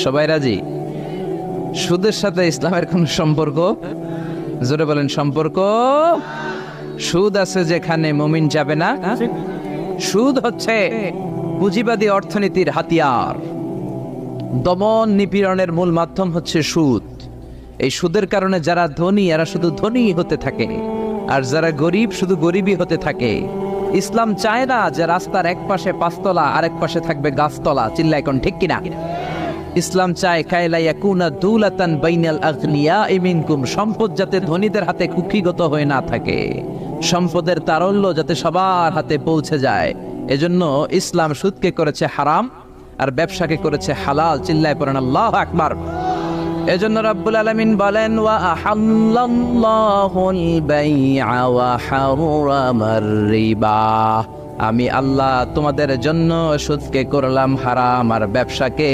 সবাই রাজি? সুদের সাথে ইসলামের কোন সম্পর্ক? জোরে বলেন সম্পর্ক। সুদ আছে যেখানে মুমিন যাবে না। সুদ হচ্ছে পুঁজিবাদী অর্থনীতির হাতিয়ার। দমন নিপীড়নের মূল মাধ্যম হচ্ছে সুদ। এই সুদের কারণে যারা ধনী এরা শুধু ধনী হতে থাকে, আর যারা গরিব শুধু গরিবই হতে থাকে। ইসলাম চায় না যে রাস্তার এক পাশে পাঁচতলা আর এক পাশে থাকবে গাছতলা। চিল্লা এখন ঠিক কিনা? ইসলাম চায় কায়লা ইয়াকুনা দুলাতান বাইনাল আগনিয়া মিনকুম, সম্পদ যাতে ধনীদের হাতে কুক্ষিগত হয়ে না থাকে, সম্পদের তারল্য যাতে সবার হাতে পৌঁছে যায়। এজন্য ইসলাম সুদকে করেছে হারাম আর ব্যবসাকে করেছে হালাল। চিল্লায় পড়েন আল্লাহু আকবার। এজন্য রব্বুল আলামিন বলেন ওয়া আহাল্লাল্লাহুল বাইআ ওয়া হারামার রিবা, আমি আল্লাহ তোমাদের জন্য সুদকে করলাম হারাম আর ব্যবসাকে